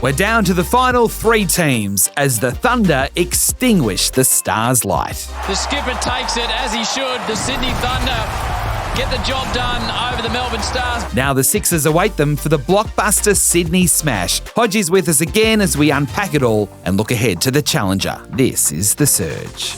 We're down to the final 3 teams as the Thunder extinguish the Stars' light. The skipper takes it as he should. The Sydney Thunder get the job done over the Melbourne Stars. Now the Sixers await them for the blockbuster Sydney smash. Hodge is with us again as we unpack it all and look ahead to the challenger. This is The Surge.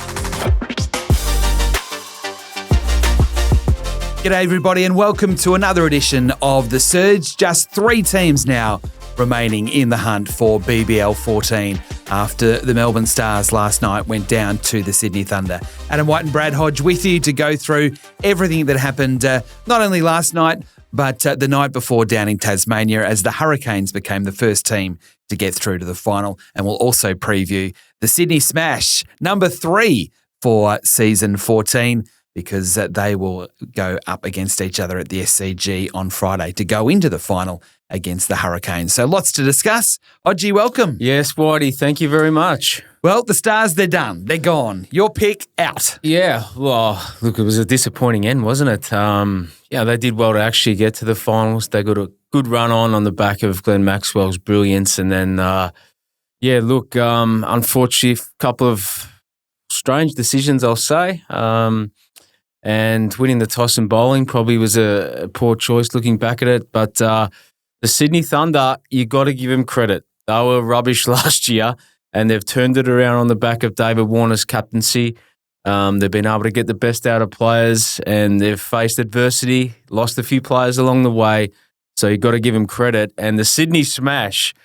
G'day everybody and welcome to another edition of The Surge. Just 3 teams now remaining in the hunt for BBL 14 after the Melbourne Stars last night went down to the Sydney Thunder. Adam White and Brad Hodge with you to go through everything that happened not only last night but the night before down in Tasmania as the Hurricanes became the first team to get through to the final, and we'll also preview the Sydney Smash, number 3 for season 14, because they will go up against each other at the SCG on Friday to go into the final against the Hurricanes. So lots to discuss. Hodgie, welcome. Yes, Whitey, thank you very much. Well, the Stars, they're done. They're gone. Your pick, out. Yeah, well, look, it was a disappointing end, wasn't it? They did well to actually get to the finals. They got a good run on the back of Glenn Maxwell's brilliance. And then, unfortunately, a couple of strange decisions, I'll say. And winning the toss and bowling probably was a poor choice looking back at it. But the Sydney Thunder, you got to give them credit. They were rubbish last year and they've turned it around on the back of David Warner's captaincy. They've been able to get the best out of players and they've faced adversity, lost a few players along the way. So you got to give them credit. And the Sydney Smash,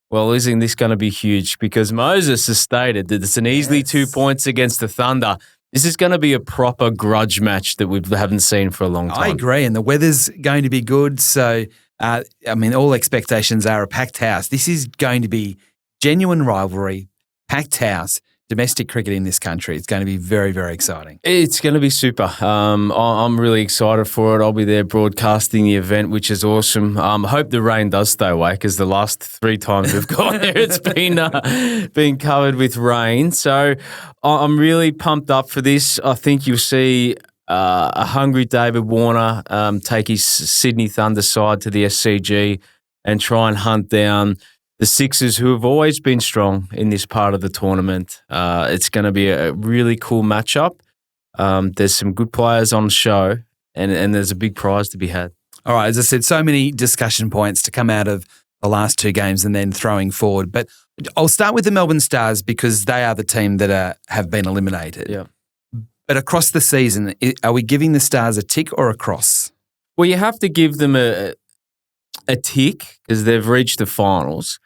well, isn't this going to be huge? Because Moses has stated that it's an easily 2 points against the Thunder. This is going to be a proper grudge match that we haven't seen for a long time. I agree, and the weather's going to be good. So, all expectations are a packed house. This is going to be genuine rivalry, packed house, domestic cricket in this country. It's going to be very, very exciting. It's going to be super. I'm really excited for it. I'll be there broadcasting the event, which is awesome. I hope the rain does stay away because the last 3 times we've gone there, it's been covered with rain. So I'm really pumped up for this. I think you'll see a hungry David Warner take his Sydney Thunder side to the SCG and try and hunt down the Sixers, who have always been strong in this part of the tournament. It's going to be a really cool matchup. There's some good players on the show, and there's a big prize to be had. All right, as I said, so many discussion points to come out of the last 2 games and then throwing forward. But I'll start with the Melbourne Stars because they are the team that have been eliminated. Yeah. But across the season, are we giving the Stars a tick or a cross? Well, you have to give them a tick because they've reached the finals.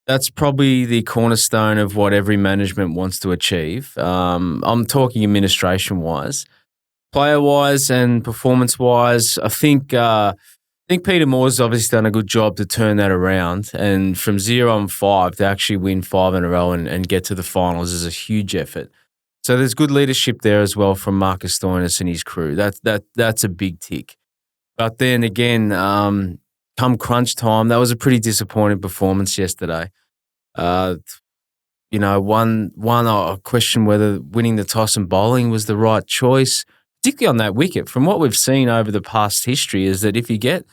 That's probably the cornerstone of what every management wants to achieve. I'm talking administration-wise. Player-wise and performance-wise, I think Peter Moore's obviously done a good job to turn that around. And from 0-5 to actually win 5 in a row and get to the finals is a huge effort. So there's good leadership there as well from Marcus Stoinis and his crew. That's a big tick. But then again, come crunch time, that was a pretty disappointing performance yesterday. I question whether winning the toss and bowling was the right choice, particularly on that wicket. From what we've seen over the past history is that if you get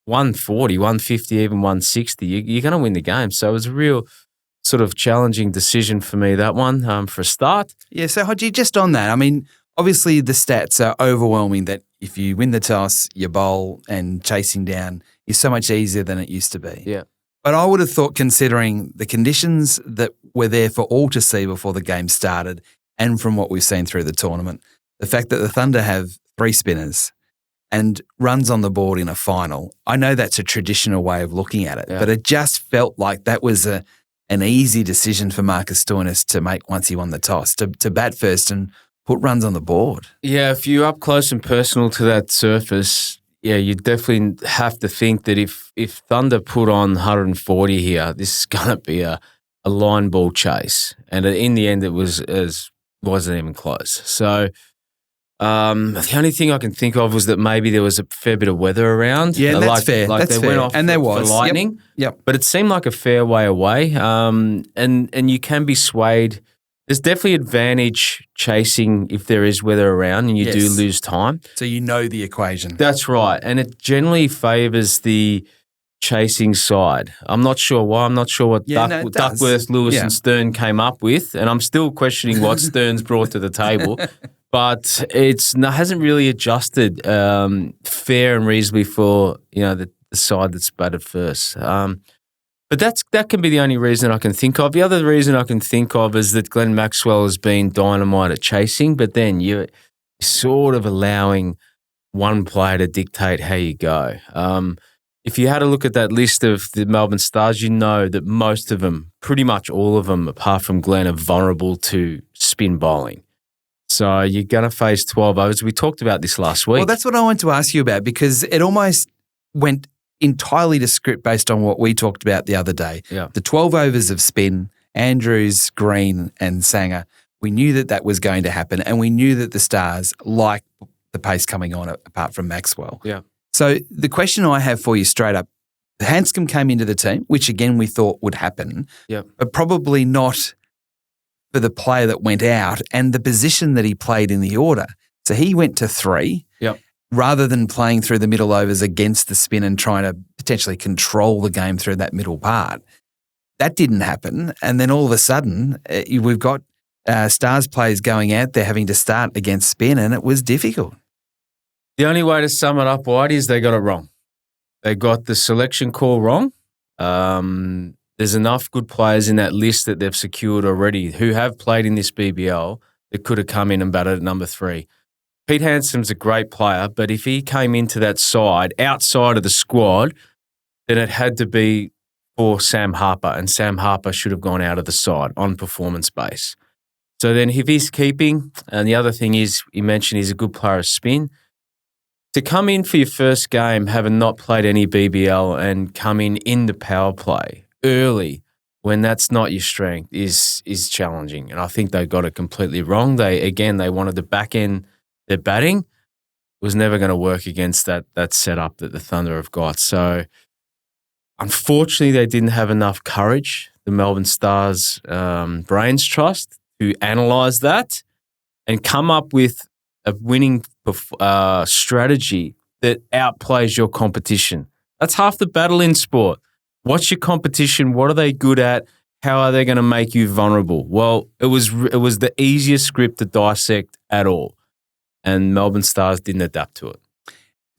140, 150, even 160, you're going to win the game. So it was a real sort of challenging decision for me, that one, for a start. Yeah, so Hodgie, just on that, obviously the stats are overwhelming that if you win the toss, you bowl and chasing down is so much easier than it used to be. Yeah. But I would have thought, considering the conditions that were there for all to see before the game started and from what we've seen through the tournament, the fact that the Thunder have 3 spinners and runs on the board in a final, I know that's a traditional way of looking at it, but it just felt like that was an easy decision for Marcus Stoinis to make once he won the toss, to bat first and put runs on the board. Yeah, if you're up close and personal to that surface, yeah, you definitely have to think that if Thunder put on 140 here, this is going to be a line ball chase. And in the end, it wasn't even close. So the only thing I can think of was that maybe there was a fair bit of weather around. Yeah, that's fair. Like that's they went fair. off and there was for lightning. Yep. But it seemed like a fair way away. And you can be swayed. There's definitely advantage chasing if there is weather around and you do lose time. So you know the equation. That's right. And it generally favours the chasing side. I'm not sure why. I'm not sure what Duckworth, Lewis and Stern came up with, and I'm still questioning what Stern's brought to the table. But hasn't really adjusted fair and reasonably for the side that's batted first. But that can be the only reason I can think of. The other reason I can think of is that Glenn Maxwell has been dynamite at chasing, but then you're sort of allowing one player to dictate how you go. If you had a look at that list of the Melbourne Stars, you know that most of them, pretty much all of them, apart from Glenn, are vulnerable to spin bowling. So you're going to face 12 overs. We talked about this last week. Well, that's what I wanted to ask you about, because it almost went entirely to script based on what we talked about the other day. Yeah. The 12 overs of spin, Andrews, Green and Sanger, we knew that was going to happen, and we knew that the Stars liked the pace coming on apart from Maxwell. Yeah. So the question I have for you straight up, Hanscom came into the team, which again we thought would happen, but probably not for the player that went out and the position that he played in the order. So he went to 3 rather than playing through the middle overs against the spin and trying to potentially control the game through that middle part. That didn't happen. And then all of a sudden we've got Stars players going out there having to start against spin, and it was difficult. The only way to sum it up, Whitey, is they got it wrong. They got the selection call wrong. There's enough good players in that list that they've secured already who have played in this BBL that could have come in and batted at number 3. Pete Handsom's a great player, but if he came into that side outside of the squad, then it had to be for Sam Harper, and Sam Harper should have gone out of the side on performance base. So then if he's keeping, and the other thing is, you mentioned he's a good player of spin, to come in for your first game, having not played any BBL, and come in the power play early when that's not your strength is challenging. And I think they got it completely wrong. They wanted to back end their batting. It was never going to work against that setup that the Thunder have got. So unfortunately, they didn't have enough courage, the Melbourne Stars brains trust, to analyse that and come up with a winning strategy that outplays your competition. That's half the battle in sport. What's your competition? What are they good at? How are they going to make you vulnerable? Well, it was the easiest script to dissect at all, and Melbourne Stars didn't adapt to it.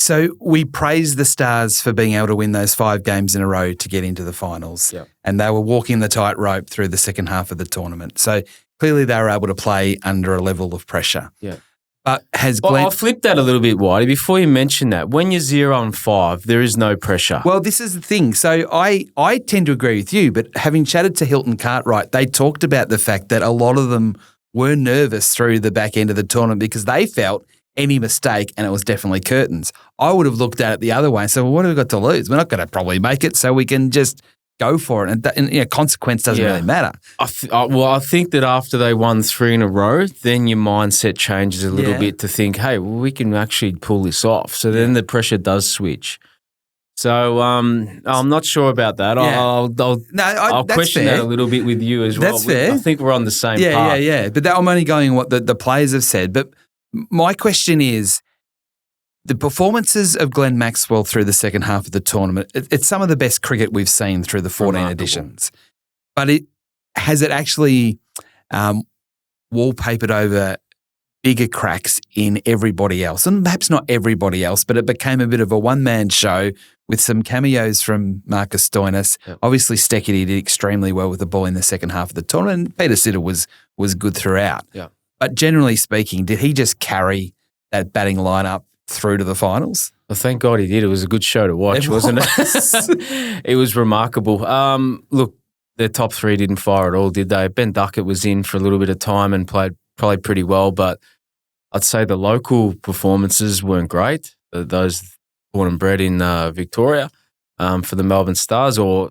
So we praised the Stars for being able to win those 5 games in a row to get into the finals, and they were walking the tightrope through the second half of the tournament. So clearly they were able to play under a level of pressure. Yeah. But has Glenn... I'll flip that a little bit, Whitey. Before you mention that, when you're 0-5, there is no pressure. Well, this is the thing. So I tend to agree with you, but having chatted to Hilton Cartwright, they talked about the fact that a lot of them were nervous through the back end of the tournament because they felt any mistake, and it was definitely curtains. I would have looked at it the other way and said, well, what have we got to lose? We're not going to probably make it, so we can just go for it. And consequence doesn't really matter. I think that after they won 3 in a row, then your mindset changes a little bit to think, hey, well, we can actually pull this off. So then the pressure does switch. So I'm not sure about that. I'll question that a little bit with you as well. That's fair. I think we're on the same path. Yeah. But I'm only going on what the players have said. But my question is, the performances of Glenn Maxwell through the second half of the tournament, it's some of the best cricket we've seen through the 14 editions. But has it actually wallpapered over bigger cracks in everybody else? And perhaps not everybody else, but it became a bit of a one-man show with some cameos from Marcus Stoinis. Yep. Obviously, Steckity did extremely well with the ball in the second half of the tournament, and Peter Siddle was good throughout. Yep. But generally speaking, did he just carry that batting lineup through to the finals? Well, thank God he did. It was a good show to watch, wasn't it? It was remarkable. Look, their top 3 didn't fire at all, did they? Ben Duckett was in for a little bit of time and played pretty well, but I'd say the local performances weren't great. Those born and bred in Victoria for the Melbourne Stars or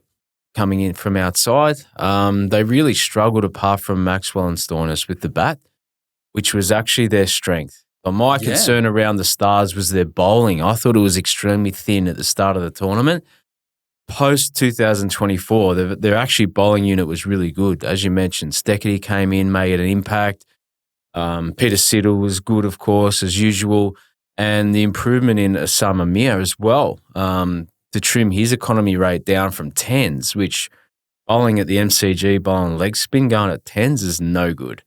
coming in from outside, they really struggled apart from Maxwell and Stoinis with the bat, which was actually their strength. But my concern around the Stars was their bowling. I thought it was extremely thin at the start of the tournament. Post-2024, their actually bowling unit was really good. As you mentioned, Steckity came in, made an impact. Peter Siddle was good, of course, as usual. And the improvement in Osama Mir as well, to to trim his economy rate down from 10s, which bowling at the MCG, bowling leg spin going at 10s is no good.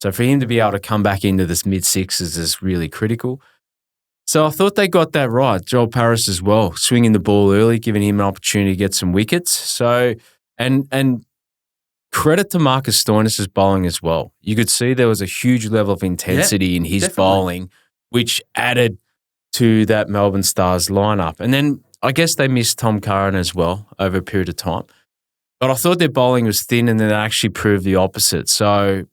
So for him to be able to come back into this mid-6s is really critical. So I thought they got that right. Joel Paris as well, swinging the ball early, giving him an opportunity to get some wickets. So, and credit to Marcus Stoinis' bowling as well. You could see there was a huge level of intensity in his definitely. bowling, which added to that Melbourne Stars lineup. And then I guess they missed Tom Curran as well over a period of time. But I thought their bowling was thin, and then it actually proved the opposite. So,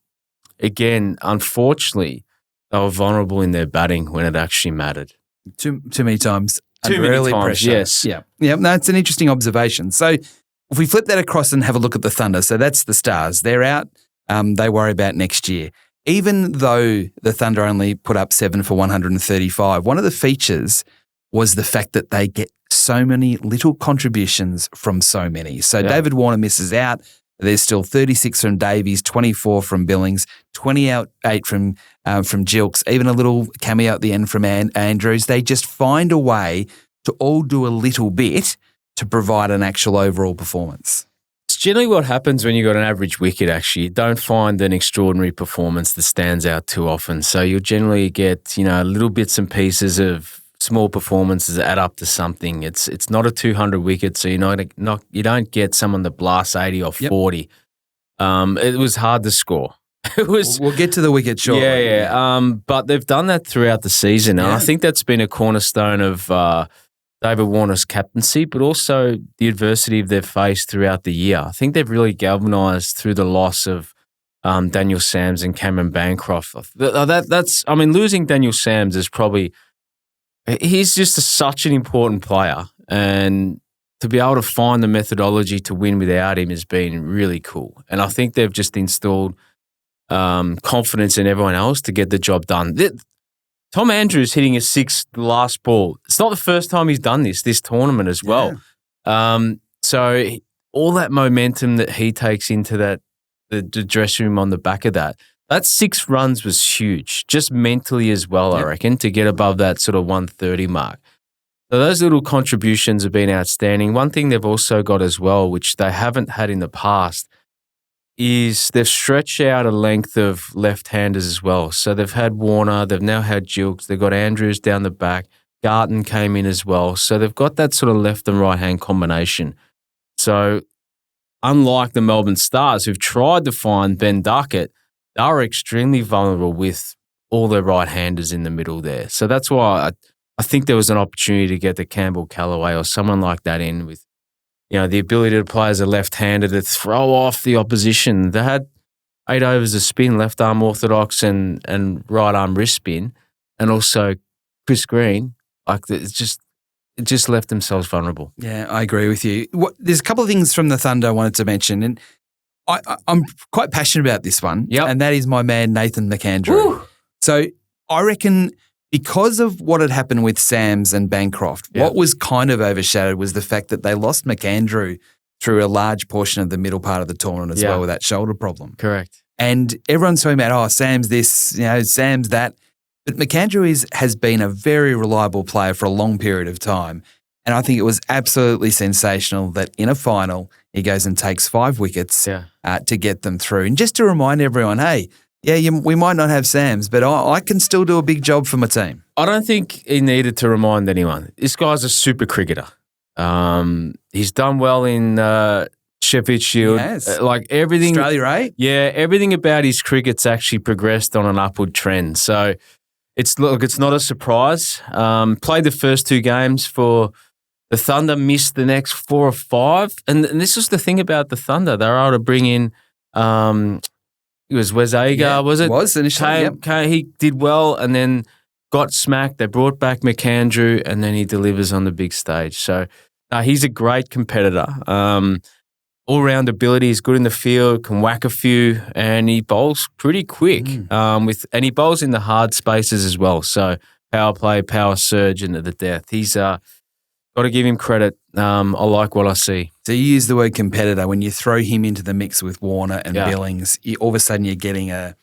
again, unfortunately, they were vulnerable in their batting when it actually mattered. Too many times. Too under many early times, pressure. yes. Yeah. No, it's an interesting observation. So if we flip that across and have a look at the Thunder, so that's the Stars. They're out. They worry about next year. Even though the Thunder only put up 7 for 135, one of the features was the fact that they get so many little contributions from so many. So David Warner misses out. There's still 36 from Davies, 24 from Billings, 28 from Gilkes, even a little cameo at the end from Andrews. They just find a way to all do a little bit to provide an actual overall performance. It's generally what happens when you've got an average wicket, actually. You don't find an extraordinary performance that stands out too often. So you'll generally get, little bits and pieces of small performances that add up to something. It's not a 200 wicket, so you don't get someone that blasts 80 or 40. It was hard to score. We'll get to the wicket shortly. Yeah. But they've done that throughout the season, and I think that's been a cornerstone of David Warner's captaincy, but also the adversity they've faced throughout the year. I think they've really galvanised through the loss of Daniel Sams and Cameron Bancroft. Losing Daniel Sams is probably. He's just such an important player, and to be able to find the methodology to win without him has been really cool. And I think they've just installed confidence in everyone else to get the job done. Tom Andrews hitting a 6 last ball. It's not the first time he's done this tournament as well. So all that momentum that he takes into the dressing room on the back of that 6 runs was huge, just mentally as well, I reckon, to get above that sort of 130 mark. So those little contributions have been outstanding. One thing they've also got as well, which they haven't had in the past, is they've stretched out a length of left-handers as well. So they've had Warner, they've now had Gilkes, they've got Andrews down the back, Garton came in as well. So they've got that sort of left and right-hand combination. So unlike the Melbourne Stars, who've tried to find Ben Duckett, they are extremely vulnerable with all their right-handers in the middle there. So that's why I think there was an opportunity to get the Campbell Callaway or someone like that in with, the ability to play as a left-hander to throw off the opposition. They had 8 overs of spin, left-arm orthodox and right-arm wrist spin, and also Chris Green. It just left themselves vulnerable. Yeah, I agree with you. There's a couple of things from the Thunder I wanted to mention, and I'm quite passionate about this one, and that is my man Nathan McAndrew. Woo. So I reckon because of what had happened with Sams and Bancroft, what was kind of overshadowed was the fact that they lost McAndrew through a large portion of the middle part of the tournament as well with that shoulder problem. Correct. And everyone's talking about, Sam's this, Sam's that. But McAndrew has been a very reliable player for a long period of time. And I think it was absolutely sensational that in a final, he goes and takes 5 wickets to get them through. And just to remind everyone, hey, we might not have Sams, but I can still do a big job for my team. I don't think he needed to remind anyone. This guy's a super cricketer. He's done well in Sheffield Shield. Yes. Everything. Australia, right? Yeah, everything about his cricket's actually progressed on an upward trend. So it's not a surprise. Played the first 2 games for the Thunder, missed the next 4 or 5. And this was the thing about the Thunder. They were able to bring in, it was Wes Agar, was it? It was initially, He did well and then got smacked. They brought back McAndrew and then he delivers on the big stage. So he's a great competitor. All-round ability, he's good in the field, can whack a few, and he bowls pretty quick. And he bowls in the hard spaces as well. So power play, power surge into the death. He's got to give him credit. I like what I see. So you use the word competitor. When you throw him into the mix with Warner and Billings, all of a sudden you're getting I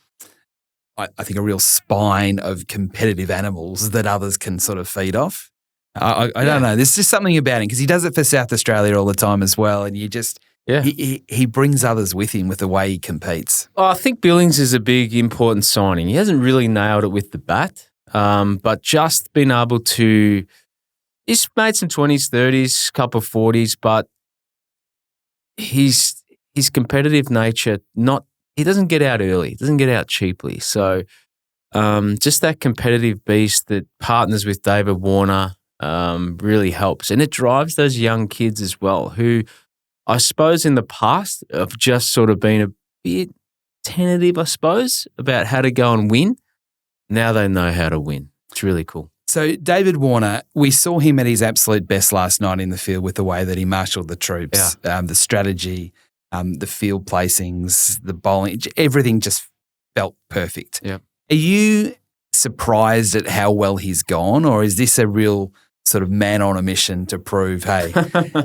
think a real spine of competitive animals that others can sort of feed off. I don't know. There's just something about him because he does it for South Australia all the time as well, and you just he brings others with him with the way he competes. I think Billings is a big, important signing. He hasn't really nailed it with the bat, but just been able to. He's made some 20s, 30s, couple of 40s, but his competitive nature he doesn't get out early, doesn't get out cheaply. So just that competitive beast that partners with David Warner really helps. And it drives those young kids as well who I suppose in the past have just sort of been a bit tentative, I suppose, about how to go and win. Now they know how to win. It's really cool. So David Warner, we saw him at his absolute best last night in the field with the way that he marshalled the troops, the strategy, the field placings, the bowling, everything just felt perfect. Yeah. Are you surprised at how well he's gone, or is this a real sort of man on a mission to prove, hey,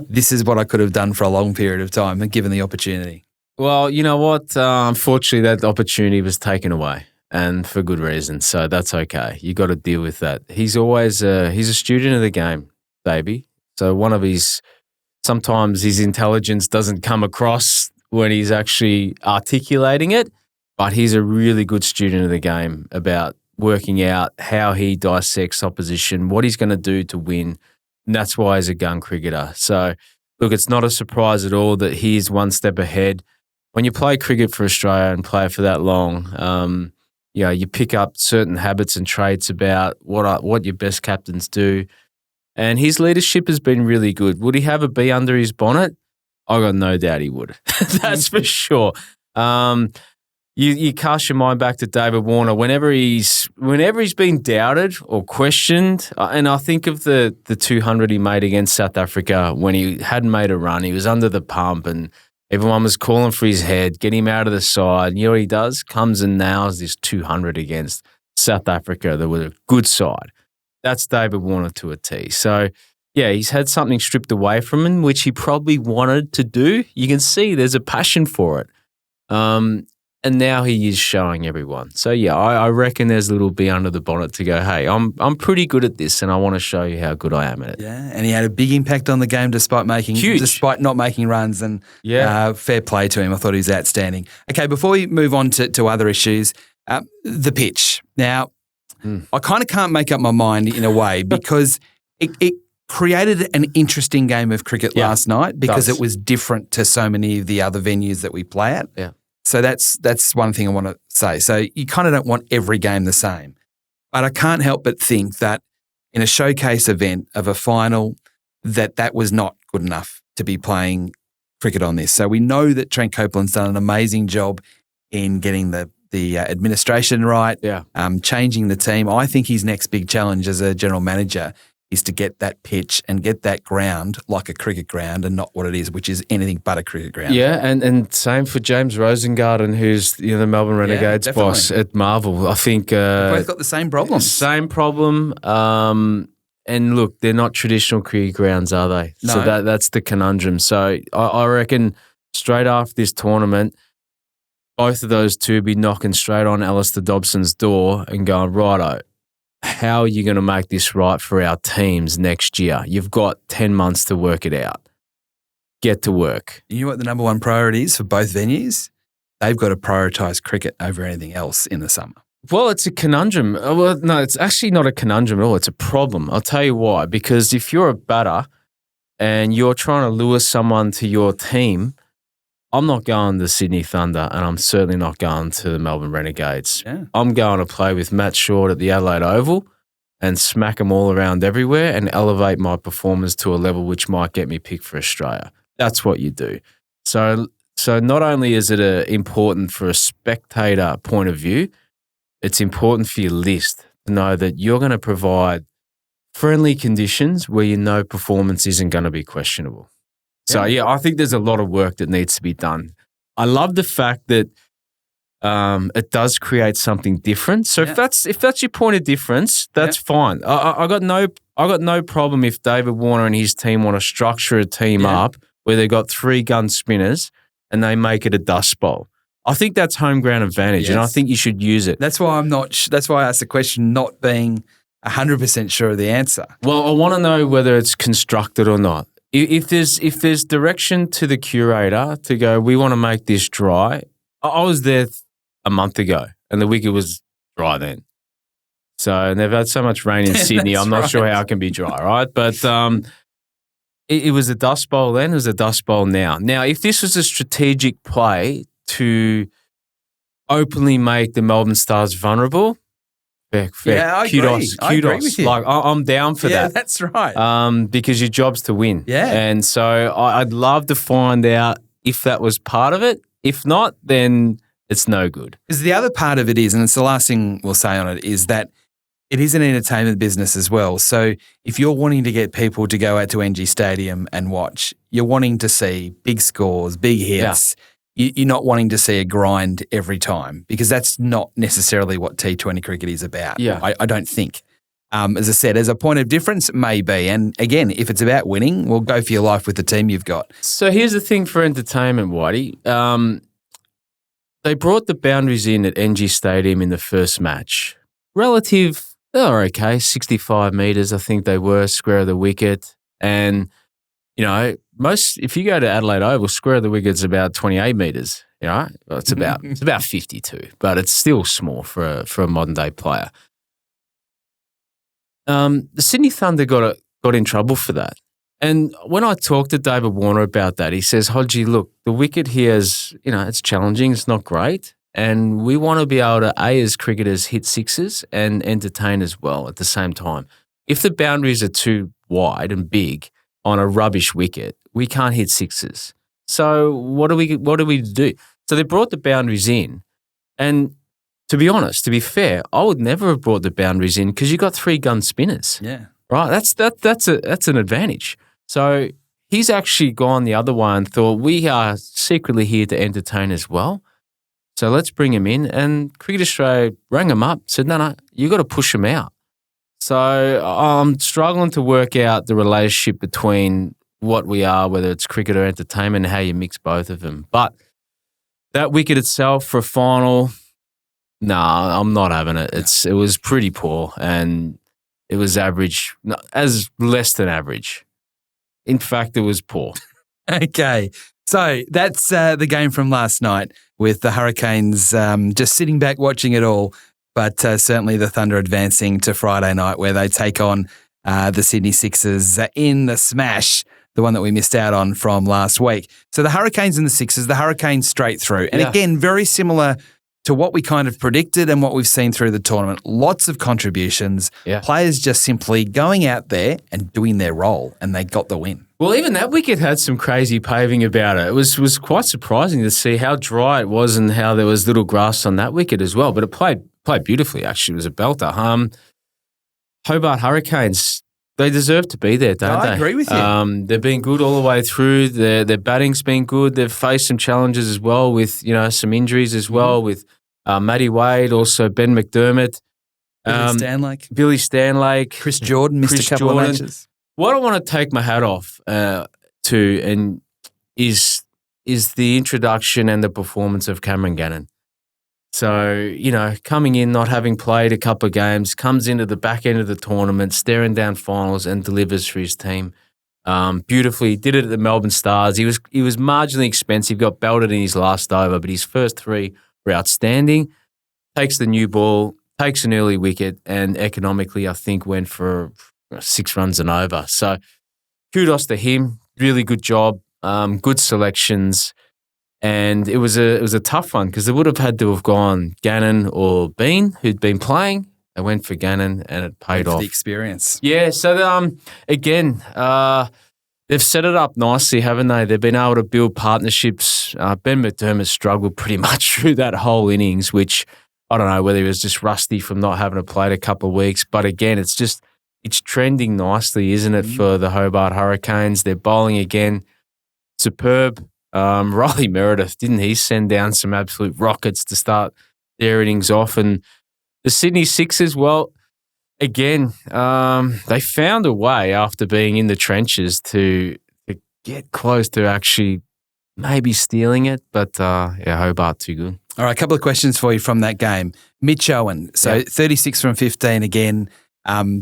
this is what I could have done for a long period of time and given the opportunity? Well, you know what? Unfortunately, that opportunity was taken away, and for good reason. So that's okay. You got to deal with that. He's always he's a student of the game, baby. So sometimes his intelligence doesn't come across when he's actually articulating it, but he's a really good student of the game about working out how he dissects opposition, what he's going to do to win, and that's why he's a gun cricketer. So, look, it's not a surprise at all that he's one step ahead. When you play cricket for Australia and play for that long, you pick up certain habits and traits about what your best captains do, and his leadership has been really good. Would he have a bee under his bonnet? I got no doubt he would. That's for sure. You cast your mind back to David Warner. Whenever he's been doubted or questioned, and I think of the 200 he made against South Africa when he hadn't made a run, he was under the pump and everyone was calling for his head, get him out of the side. You know what he does? Comes and nails this 200 against South Africa. That was a good side. That's David Warner to a T. So, yeah, he's had something stripped away from him, which he probably wanted to do. You can see there's a passion for it. And now he is showing everyone. So, yeah, I reckon there's a little bee under the bonnet to go, hey, I'm pretty good at this and I want to show you how good I am at it. Yeah, and he had a big impact on the game despite not making runs, and fair play to him. I thought he was outstanding. Okay, before we move on to other issues, the pitch. Now, I kind of can't make up my mind in a way because it created an interesting game of cricket last night because it was different to so many of the other venues that we play at. Yeah. So that's one thing I want to say. So you kind of don't want every game the same. But I can't help but think that in a showcase event of a final, that was not good enough to be playing cricket on this. So we know that Trent Copeland's done an amazing job in getting the administration right, changing the team. I think his next big challenge as a general manager is to get that pitch and get that ground like a cricket ground and not what it is, which is anything but a cricket ground. Yeah, and same for James Rosengarten, who's the Melbourne Renegades boss at Marvel. I think they've both got the same problem. Same problem. And look, they're not traditional cricket grounds, are they? No. So that's the conundrum. So I reckon straight after this tournament, both of those two be knocking straight on Alistair Dobson's door and going, righto, how are you going to make this right for our teams next year? You've got 10 months to work it out. Get to work. You know what the number one priority is for both venues? They've got to prioritise cricket over anything else in the summer. Well, it's a conundrum. Well, no, it's actually not a conundrum at all. It's a problem. I'll tell you why. Because if you're a batter and you're trying to lure someone to your team, I'm not going to Sydney Thunder and I'm certainly not going to the Melbourne Renegades. Yeah. I'm going to play with Matt Short at the Adelaide Oval and smack them all around everywhere and elevate my performance to a level which might get me picked for Australia. That's what you do. So not only is it important for a spectator point of view, it's important for your list to know that you're going to provide friendly conditions where you know performance isn't going to be questionable. So, yeah, I think there's a lot of work that needs to be done. I love the fact that it does create something different. So if that's your point of difference, that's fine. I got no problem if David Warner and his team want to structure a team up where they've got 3 gun spinners and they make it a dust bowl. I think that's home ground advantage, and I think you should use it. That's why that's why I asked the question, not being 100% sure of the answer. Well, I want to know whether it's constructed or not. If there's direction to the curator to go, we want to make this dry. I was there a month ago and the wicket was dry then. So, and they've had so much rain in Sydney, I'm not sure how it can be dry, right? But it was a dust bowl then, it was a dust bowl now. Now, if this was a strategic play to openly make the Melbourne Stars vulnerable, fair. Yeah, I kudos. agree. I agree with you. Like, I'm down for Yeah, that. that's right. Because your job's to win. Yeah. And so I'd love to find out if that was part of it. If not, then it's no good. Because the other part of it is, and it's the last thing we'll say on it, is that it is an entertainment business as well. So if you're wanting to get people to go out to NG Stadium and watch, you're wanting to see big scores, big hits. Yeah. You're not wanting to see a grind every time because that's not necessarily what T20 cricket is about. Yeah. I don't think. As I said, as a point of difference, maybe. And again, if it's about winning, well, go for your life with the team you've got. So here's the thing for entertainment, Whitey. They brought the boundaries in at NG Stadium in the first match. Relative, they were okay, 65 metres, I think they were, square of the wicket. And, you know, if you go to Adelaide Oval, square of the wicket's about 28 metres, you know. Well, it's about 52, but it's still small for a modern day player. The Sydney Thunder got in trouble for that. And when I talked to David Warner about that, he says, Hodge, look, the wicket here is, you know, it's challenging, it's not great. And we want to be able to, as cricketers, hit sixes and entertain as well at the same time. If the boundaries are too wide and big on a rubbish wicket, we can't hit sixes. So what do we do? So they brought the boundaries in. And to be honest, to be fair, I would never have brought the boundaries in because you got 3 gun spinners. Yeah. Right? That's an advantage. So he's actually gone the other way and thought, we are secretly here to entertain as well. So let's bring him in. And Cricket Australia rang him up, said, no, you got to push him out. So I'm struggling to work out the relationship between what we are, whether it's cricket or entertainment, and how you mix both of them. But that wicket itself for a final, I'm not having it. It was pretty poor and it was average, as less than average. In fact, it was poor. Okay. So that's the game from last night with the Hurricanes just sitting back watching it all, but certainly the Thunder advancing to Friday night where they take on the Sydney Sixers in the smash, the one that we missed out on from last week. So the Hurricanes and the Sixers, the Hurricanes straight through. And again, very similar to what we kind of predicted and what we've seen through the tournament. Lots of contributions. Yeah. Players just simply going out there and doing their role, and they got the win. Well, even that wicket had some crazy paving about it. It was quite surprising to see how dry it was and how there was little grass on that wicket as well. But it played beautifully, actually. It was a belter. Hobart Hurricanes, they deserve to be there, don't they? I agree with you. They've been good all the way through. Their batting's been good. They've faced some challenges as well with, some injuries as well with Matty Wade, also Ben McDermott. Billy Stanlake. Chris Jordan missed a couple of matches. What I want to take my hat off to and is the introduction and the performance of Cameron Gannon. So, coming in, not having played a couple of games, comes into the back end of the tournament, staring down finals and delivers for his team beautifully. Did it at the Melbourne Stars. He was marginally expensive, got belted in his last over, but his first 3 were outstanding. Takes the new ball, takes an early wicket, and economically, I think, went for 6 runs and over. So kudos to him. Really good job. Good selections. And it was a tough one because they would have had to have gone Gannon or Bean, who'd been playing. They went for Gannon and it paid off. The experience. Yeah. So again, they've set it up nicely, haven't they? They've been able to build partnerships. Ben McDermott struggled pretty much through that whole innings, which I don't know whether he was just rusty from not having played a couple of weeks. But again, it's trending nicely, isn't it, for the Hobart Hurricanes? They're bowling again. Superb. Riley Meredith, didn't he send down some absolute rockets to start their innings off? And the Sydney Sixers, well, again, they found a way after being in the trenches to get close to actually maybe stealing it. But, Hobart too good. All right, a couple of questions for you from that game. Mitch Owen, 36 from 15 again.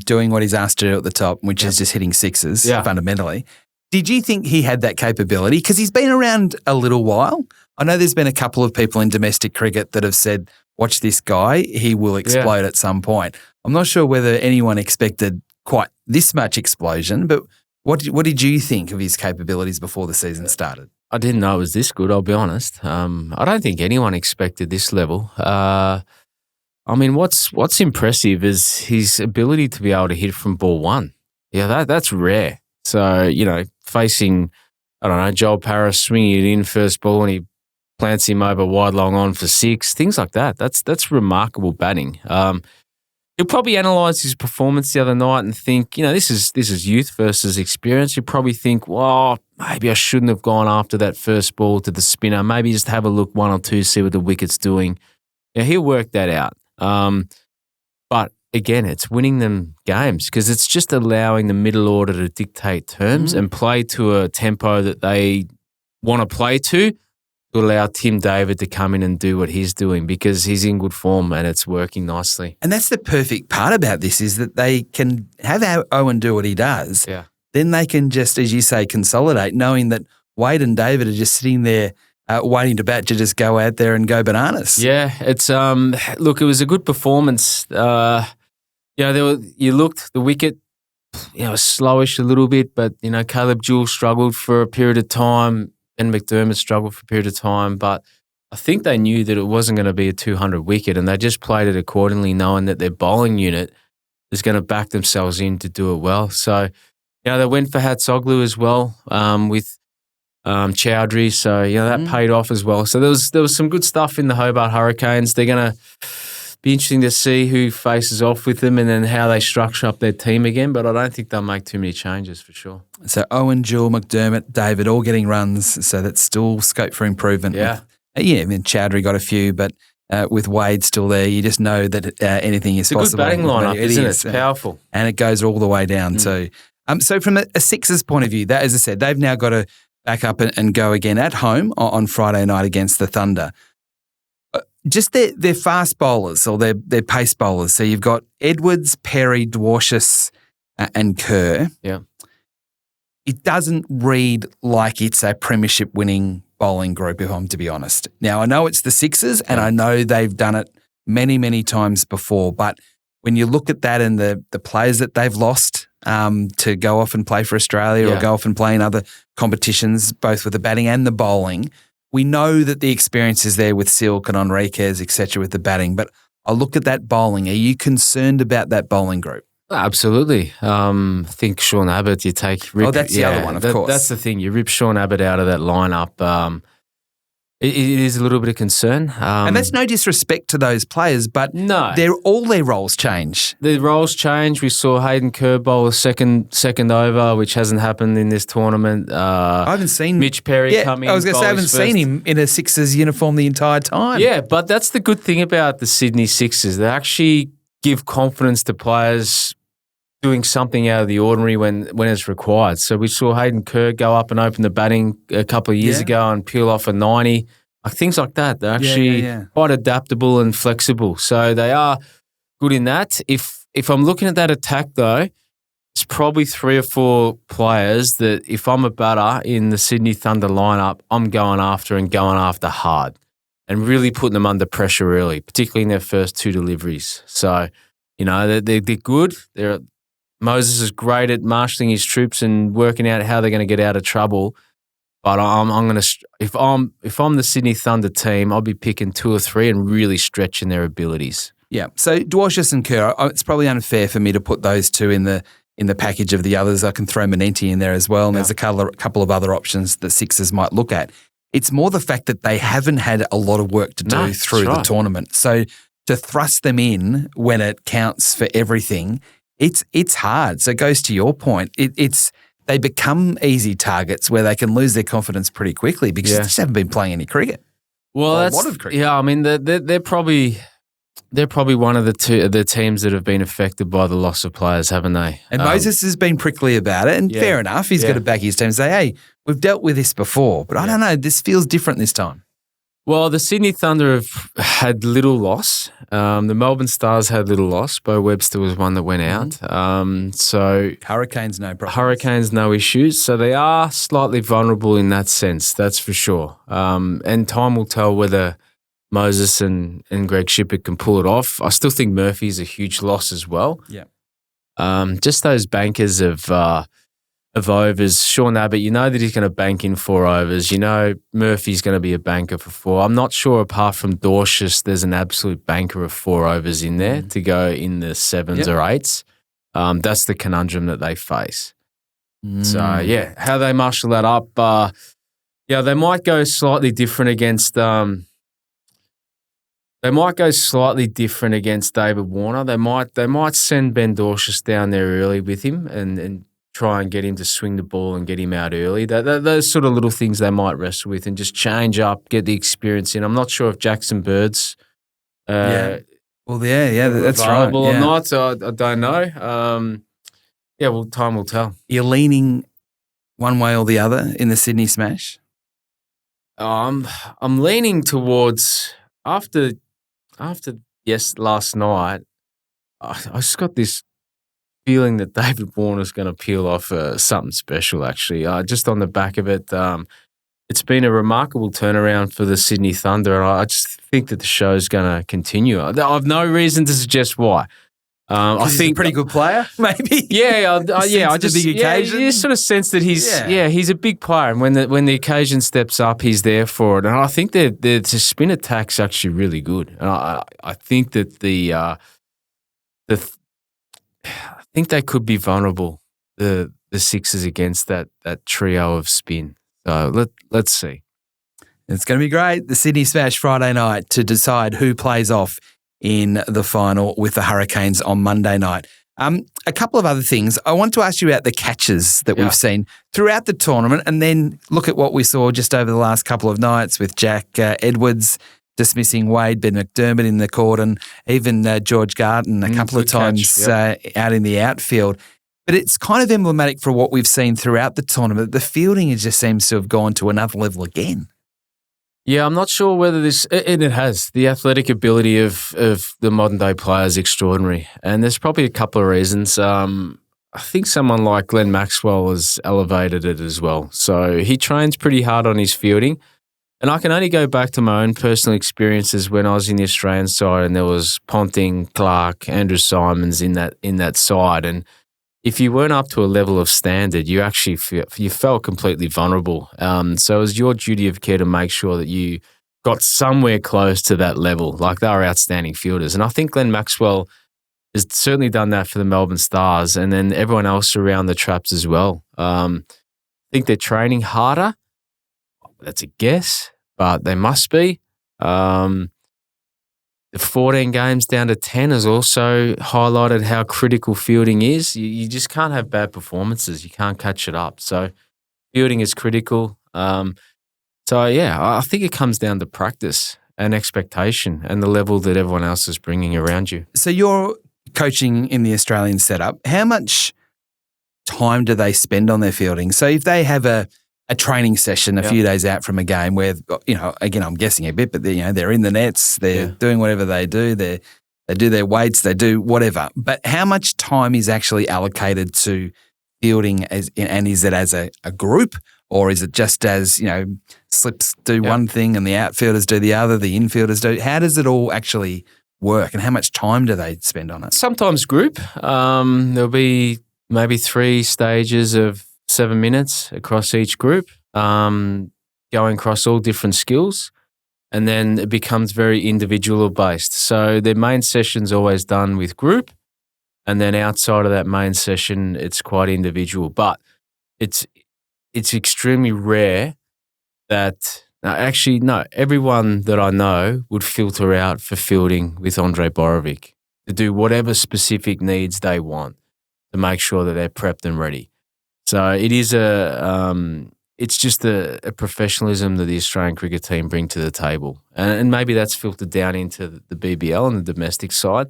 doing what he's asked to do at the top, which is just hitting sixes fundamentally. Did you think he had that capability? Because he's been around a little while. I know there's been a couple of people in domestic cricket that have said, watch this guy, he will explode at some point. I'm not sure whether anyone expected quite this much explosion, but what did you think of his capabilities before the season started? I didn't know it was this good, I'll be honest. I don't think anyone expected this level. I mean, what's impressive is his ability to be able to hit from ball one. Yeah, that's rare. So, facing, I don't know, Joel Paris swinging it in first ball and he plants him over wide long on for six, things like that. That's remarkable batting. He'll probably analyse his performance the other night and think, this is youth versus experience. He'll probably think, well, maybe I shouldn't have gone after that first ball to the spinner. Maybe just have a look one or two, see what the wicket's doing. Yeah, he'll work that out. But again, it's winning them games because it's just allowing the middle order to dictate terms and play to a tempo that they want to play to allow Tim David to come in and do what he's doing because he's in good form and it's working nicely. And that's the perfect part about this is that they can have Owen do what he does. Yeah. Then they can just, as you say, consolidate, knowing that Wade and David are just sitting there waiting to bat to just go out there and go bananas. Yeah, it's look, it was a good performance. You looked, the wicket, was slowish a little bit, but, Caleb Jewell struggled for a period of time and McDermott struggled for a period of time, but I think they knew that it wasn't going to be a 200 wicket and they just played it accordingly knowing that their bowling unit is going to back themselves in to do it well. So, they went for Hatsoglu as well with Chowdhury, so, that paid off as well. So there was some good stuff in the Hobart Hurricanes. They're going to be interesting to see who faces off with them and then how they structure up their team again, but I don't think they'll make too many changes for sure. So Owen, Jewell, McDermott, David all getting runs, so that's still scope for improvement. Yeah. I mean, Chowdhury got a few, but with Wade still there, you just know that anything is possible. It's a good batting lineup, isn't it? It's powerful. And it goes all the way down too. So from a Sixers point of view, that, as I said, they've now got to back up and go again at home on Friday night against the Thunder. Just their fast bowlers or their pace bowlers. So you've got Edwards, Perry, Dwarshuis and Kerr. Yeah. It doesn't read like it's a premiership winning bowling group, if I'm to be honest. Now, I know it's the Sixers and I know they've done it many, many times before, but when you look at that and the players that they've lost to go off and play for Australia or go off and play in other competitions, both with the batting and the bowling, we know that the experience is there with Silk and Enriquez, et cetera, with the batting. But I look at that bowling. Are you concerned about that bowling group? Absolutely. I think Sean Abbott, you take... that's the other one, of course. That's the thing. You rip Sean Abbott out of that lineup. It is a little bit of concern. And that's no disrespect to those players, but all their roles change. The roles change. We saw Hayden Kerr bowl a second over, which hasn't happened in this tournament. I haven't seen Mitch Perry come in. I was going to say I haven't seen him in a Sixers uniform the entire time. Yeah, but that's the good thing about the Sydney Sixers. They actually give confidence to players doing something out of the ordinary when it's required. So we saw Hayden Kerr go up and open the batting a couple of years ago and peel off a 90. Things like that. They're actually quite adaptable and flexible. So they are good in that. If I'm looking at that attack, though, it's probably 3 or 4 players that if I'm a batter in the Sydney Thunder lineup, I'm going after hard and really putting them under pressure early, particularly in their first 2 deliveries. So, they're good. Moses is great at marshalling his troops and working out how they're going to get out of trouble. But I'm going to if I'm the Sydney Thunder team, I'll be picking 2 or 3 and really stretching their abilities. Yeah. So Dwarshuis and Kerr, it's probably unfair for me to put those 2 in the package of the others. I can throw Manenti in there as well, and there's a couple of other options that Sixers might look at. It's more the fact that they haven't had a lot of work to do through the tournament. So to thrust them in when it counts for everything, it's hard. So it goes to your point. They become easy targets where they can lose their confidence pretty quickly because they just haven't been playing any cricket. Well, that's a lot of cricket. Yeah, I mean they're probably one of the teams that have been affected by the loss of players, haven't they? And Moses has been prickly about it, and fair enough. He's got to back his team and say, "Hey, we've dealt with this before, but I don't know. This feels different this time." Well, the Sydney Thunder have had little loss. The Melbourne Stars had little loss. Bo Webster was one that went out. So Hurricanes, no problem. Hurricanes, no issues. So they are slightly vulnerable in that sense, that's for sure. And time will tell whether Moses and Greg Shippett can pull it off. I still think Murphy's a huge loss as well. Yeah. Just those bankers of overs. Sean Abbott, you know that he's going to bank in 4 overs. You know Murphy's going to be a banker for 4. I'm not sure apart from Dorcius there's an absolute banker of 4 overs in there to go in the 7s or 8s. That's the conundrum that they face. So, yeah, how they marshal that up, they might go slightly different against David Warner. They might send Ben Dorcius down there early with him and try and get him to swing the ball and get him out early. Those sort of little things they might wrestle with and just change up, get the experience in. I'm not sure if Jackson Bird's that's right. or not. So I don't know. Time will tell. You're leaning one way or the other in the Sydney Smash? I'm leaning towards after last night. I just got this feeling that David Warner's going to peel off something special, actually. Just on the back of it, it's been a remarkable turnaround for the Sydney Thunder, and I just think that the show's going to continue. I've no reason to suggest why. I think he's a pretty good player, maybe. I just big occasion. You just sort of sense that he's a big player, and when the occasion steps up, he's there for it. And I think the spin attack's actually really good. And I think that I think they could be vulnerable, the Sixers, against that trio of spin. So let's see. It's going to be great. The Sydney Smash Friday night to decide who plays off in the final with the Hurricanes on Monday night. A couple of other things. I want to ask you about the catches that we've seen throughout the tournament, and then look at what we saw just over the last couple of nights with Jack Edwards dismissing Wade, Ben McDermott in the court, and even George Garden a couple of times out in the outfield. But it's kind of emblematic for what we've seen throughout the tournament. The fielding just seems to have gone to another level again. Yeah, I'm not sure whether this, and it has. The athletic ability of the modern day player is extraordinary. And there's probably a couple of reasons. I think someone like Glenn Maxwell has elevated it as well. So he trains pretty hard on his fielding. And I can only go back to my own personal experiences when I was in the Australian side and there was Ponting, Clark, Andrew Simons in that side. And if you weren't up to a level of standard, you actually felt completely vulnerable. So it was your duty of care to make sure that you got somewhere close to that level. Like, they were outstanding fielders. And I think Glenn Maxwell has certainly done that for the Melbourne Stars and then everyone else around the traps as well. I think they're training harder. That's a guess, but they must be. The 14 games down to 10 has also highlighted how critical fielding is. You just can't have bad performances. You can't catch it up. So fielding is critical. I think it comes down to practice and expectation and the level that everyone else is bringing around you. So you're coaching in the Australian setup. How much time do they spend on their fielding? So if they have a training session a few days out from a game where, again, I'm guessing a bit, but they're in the nets, they're doing whatever they do, they do their weights, they do whatever. But how much time is actually allocated to fielding and is it as a group or is it just as, slips do one thing and the outfielders do the other, the infielders do? How does it all actually work and how much time do they spend on it? Sometimes group. There'll be maybe 3 stages of 7 minutes across each group, going across all different skills, and then it becomes very individual based. So their main session's always done with group, and then outside of that main session, it's quite individual. But it's extremely rare that everyone that I know would filter out for fielding with Andre Borovic to do whatever specific needs they want to make sure that they're prepped and ready. So it is it's just a professionalism that the Australian cricket team bring to the table. And maybe that's filtered down into the BBL and the domestic side,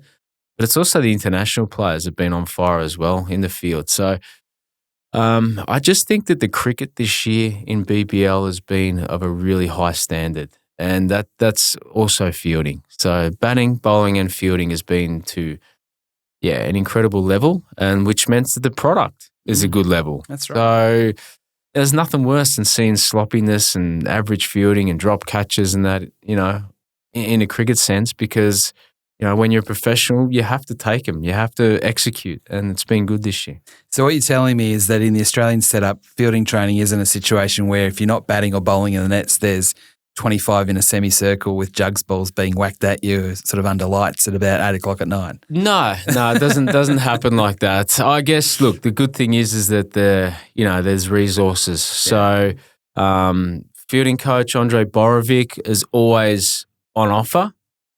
but it's also the international players have been on fire as well in the field. So I just think that the cricket this year in BBL has been of a really high standard. and that's also fielding. So batting, bowling, and fielding has been to an incredible level, and which meant that the product is a good level. That's right. So there's nothing worse than seeing sloppiness and average fielding and drop catches and that, in a cricket sense, because, when you're a professional, you have to take them. You have to execute, and it's been good this year. So what you're telling me is that in the Australian setup, fielding training isn't a situation where if you're not batting or bowling in the nets, there's 25 in a semicircle with jugs balls being whacked at you sort of under lights at about 8 o'clock at night. No, it doesn't happen like that. I guess, look, the good thing is that there's resources. So fielding coach Andre Borovic is always on offer.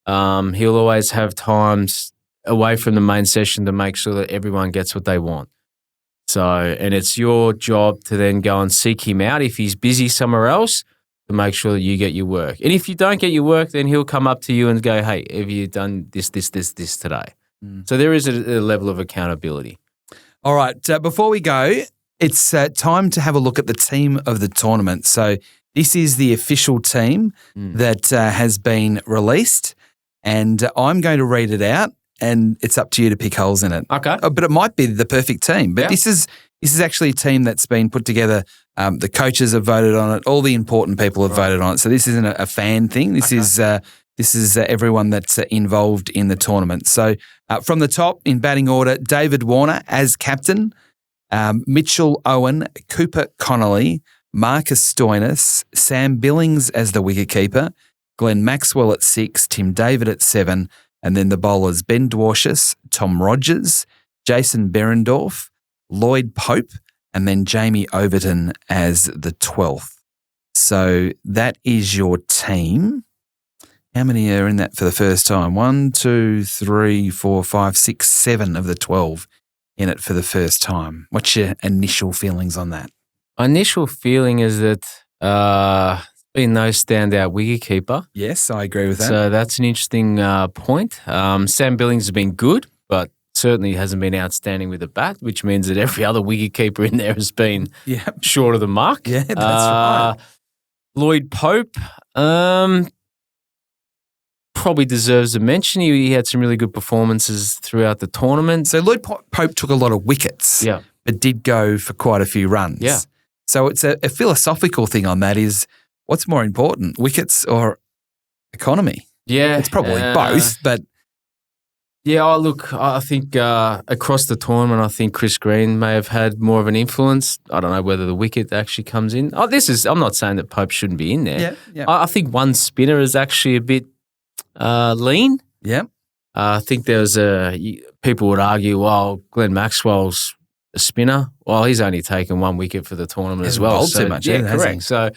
He'll always have times away from the main session to make sure that everyone gets what they want. So, and it's your job to then go and seek him out if he's busy somewhere else, to make sure that you get your work. And if you don't get your work, then he'll come up to you and go, hey, have you done this today? So there is a level of accountability. All right. Before we go, it's time to have a look at the team of the tournament. So this is the official team that has been released, and I'm going to read it out, and it's up to you to pick holes in it. Okay. But it might be the perfect team. But this is actually a team that's been put together. The coaches have voted on it. All the important people have voted on it. So this isn't a fan thing. This is everyone that's involved in the tournament. So from the top in batting order, David Warner as captain, Mitchell Owen, Cooper Connolly, Marcus Stoinis, Sam Billings as the wicketkeeper, Glenn Maxwell at 6, Tim David at 7, and then the bowlers Ben Dwarshuis, Tom Rogers, Jason Berendorf, Lloyd Pope, and then Jamie Overton as the 12th. So that is your team. How many are in that for the first time? 1, 2, 3, 4, 5, 6, 7 of the 12 in it for the first time. What's your initial feelings on that? My initial feeling is that there's been no standout wicketkeeper. Yes, I agree with that. So that's an interesting point. Sam Billings has been good, but certainly hasn't been outstanding with the bat, which means that every other wicketkeeper in there has been short of the mark. Yeah, that's right. Lloyd Pope probably deserves a mention. He had some really good performances throughout the tournament. So Lloyd Pope took a lot of wickets, but did go for quite a few runs. Yeah. So it's a philosophical thing on that is, what's more important, wickets or economy? Yeah. It's probably both, but... Yeah, look, I think across the tournament, I think Chris Green may have had more of an influence. I don't know whether the wicket actually comes in. I'm not saying that Pope shouldn't be in there. Yeah. I think one spinner is actually a bit lean. Yeah. I think people would argue, well, Glenn Maxwell's a spinner. Well, he's only taken one wicket for the tournament as well. Bowled too much. Yeah, correct. So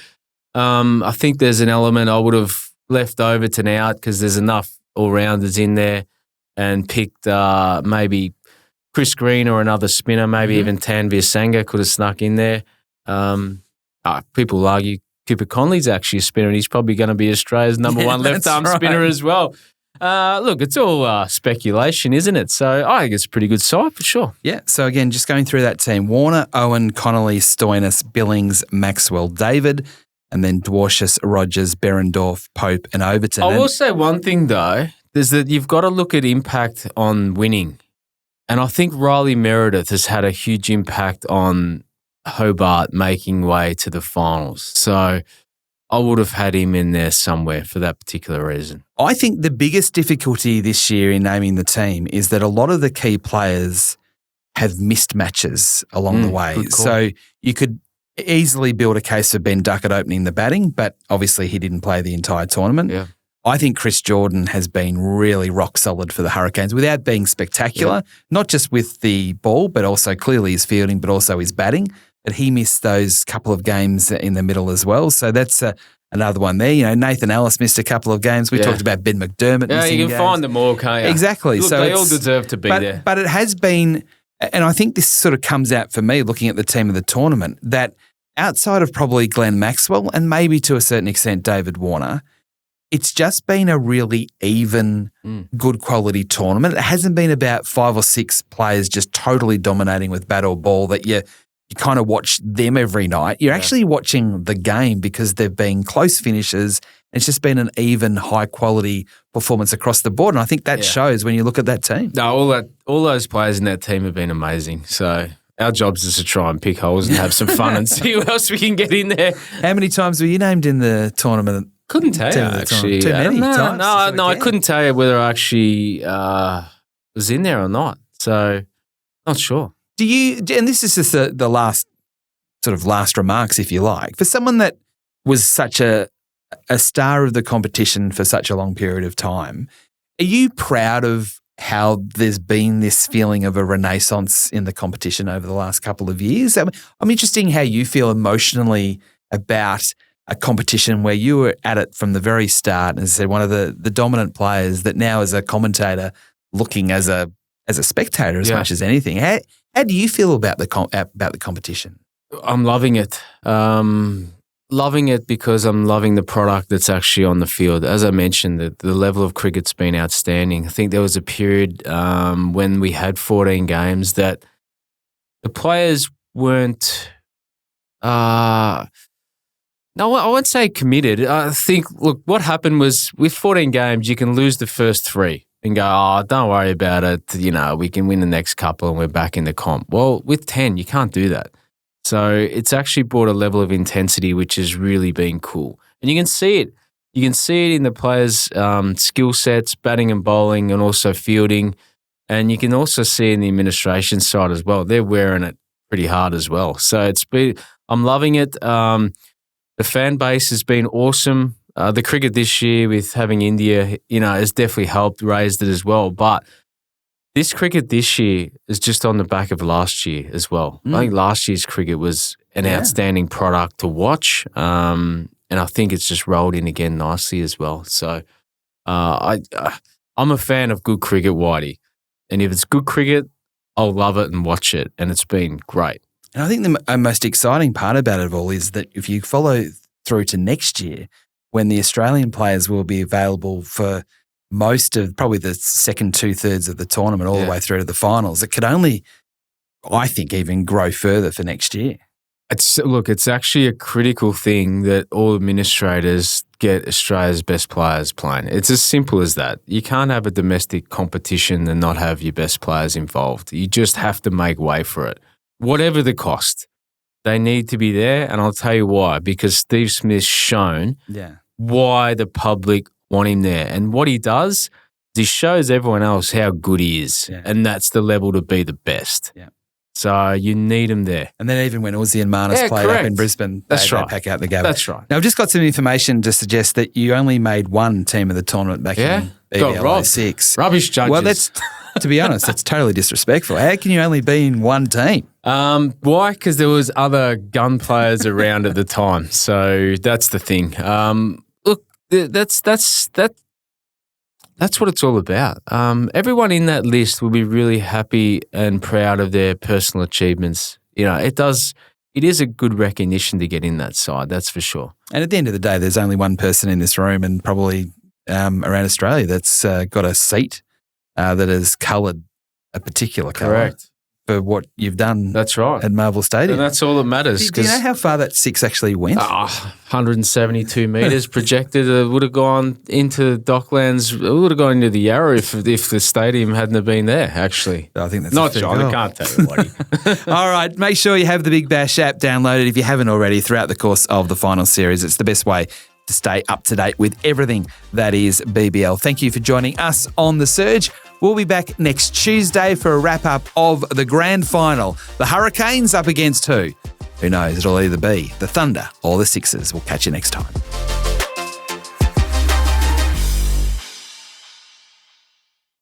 I think there's an element I would have left over to now because there's enough all-rounders in there, and picked maybe Chris Green or another spinner, maybe even Tanvir Sangha could have snuck in there. People argue Cooper Connolly's actually a spinner, and he's probably going to be Australia's number one left-arm spinner as well. Look, it's all speculation, isn't it? So I think it's a pretty good side for sure. Yeah, so again, just going through that team, Warner, Owen, Connolly, Stoinis, Billings, Maxwell, David, and then Dwarshuis, Rogers, Berendorf, Pope, and Overton. I will say one thing, though, is that you've got to look at impact on winning. And I think Riley Meredith has had a huge impact on Hobart making way to the finals. So I would have had him in there somewhere for that particular reason. I think the biggest difficulty this year in naming the team is that a lot of the key players have missed matches along the way. So you could easily build a case for Ben Duckett opening the batting, but obviously he didn't play the entire tournament. Yeah. I think Chris Jordan has been really rock solid for the Hurricanes without being spectacular, not just with the ball, but also clearly his fielding, but also his batting. But he missed those couple of games in the middle as well. So that's another one there. You know, Nathan Ellis missed a couple of games. We talked about Ben McDermott. Yeah, you can games. find them all, can't you? Exactly. Look, so they all deserve to be there. But it has been, and I think this sort of comes out for me looking at the team of the tournament, that outside of probably Glenn Maxwell and maybe to a certain extent David Warner, it's just been a really even, good quality tournament. It hasn't been about 5 or 6 players just totally dominating with bat or ball that you you kind of watch them every night. You're actually watching the game because they've been close finishes. It's just been an even high-quality performance across the board, and I think that shows when you look at that team. No, all those players in that team have been amazing. So our job is to try and pick holes and have some fun and see who else we can get in there. How many times were you named in the tournament? Couldn't tell you, actually. Too many times? No, I couldn't tell you whether I actually was in there or not. So, not sure. Do you, and this is just the last remarks, if you like, for someone that was such a star of the competition for such a long period of time, are you proud of how there's been this feeling of a renaissance in the competition over the last couple of years? I'm interested in how you feel emotionally about a competition where you were at it from the very start, and as I said, one of the dominant players that now as a commentator looking as a spectator as much as anything. How do you feel about the competition? I'm loving it. Loving it because I'm loving the product that's actually on the field. As I mentioned, the level of cricket's been outstanding. I think there was a period when we had 14 games that the players weren't no, I won't say committed. I think, look, what happened was with 14 games, you can lose the first 3 and go, oh, don't worry about it. You know, we can win the next couple and we're back in the comp. Well, with 10, you can't do that. So it's actually brought a level of intensity which has really been cool. And you can see it. You can see it in the players' skill sets, batting and bowling, and also fielding. And you can also see it in the administration side as well. They're wearing it pretty hard as well. So I'm loving it. The fan base has been awesome. The cricket this year with having India, has definitely helped raise it as well. But this cricket this year is just on the back of last year as well. I think last year's cricket was an outstanding product to watch, and I think it's just rolled in again nicely as well. So I'm a fan of good cricket, Whitey. And if it's good cricket, I'll love it and watch it, and it's been great. And I think the most exciting part about it all is that if you follow through to next year, when the Australian players will be available for most of probably the second 2/3 of the tournament all the way through to the finals, it could only, I think, even grow further for next year. It's actually a critical thing that all administrators get Australia's best players playing. It's as simple as that. You can't have a domestic competition and not have your best players involved. You just have to make way for it. Whatever the cost, they need to be there, and I'll tell you why. Because Steve Smith's shown why the public want him there. And what he does is he shows everyone else how good he is, and that's the level to be the best. Yeah. So you need him there. And then even when Aussie and Marnus played up in Brisbane, they pack out the gabba. That's right. Now, I've just got some information to suggest that you only made one team of the tournament back in BBL 06. Rubbish judges. Well, to be honest, that's totally disrespectful. How can you only be in one team? Why? Because there was other gun players around at the time. So that's the thing. Look, that's what it's all about. Everyone in that list will be really happy and proud of their personal achievements. It is a good recognition to get in that side, that's for sure. And at the end of the day, there's only one person in this room and probably around Australia that's got a seat that is coloured a particular colour for what you've done. That's right. At Marvel Stadium. And that's all that matters. Do you know how far that 6 actually went? 172 metres projected. It would have gone into Docklands. It would have gone into the Yarra if the stadium hadn't have been there, actually. I think that's not John. I can't tell you what. All right. Make sure you have the Big Bash app downloaded if you haven't already throughout the course of the final series. It's the best way to stay up to date with everything that is BBL. Thank you for joining us on The Surge. We'll be back next Tuesday for a wrap-up of the grand final. The Hurricanes up against who? Who knows? It'll either be the Thunder or the Sixers. We'll catch you next time.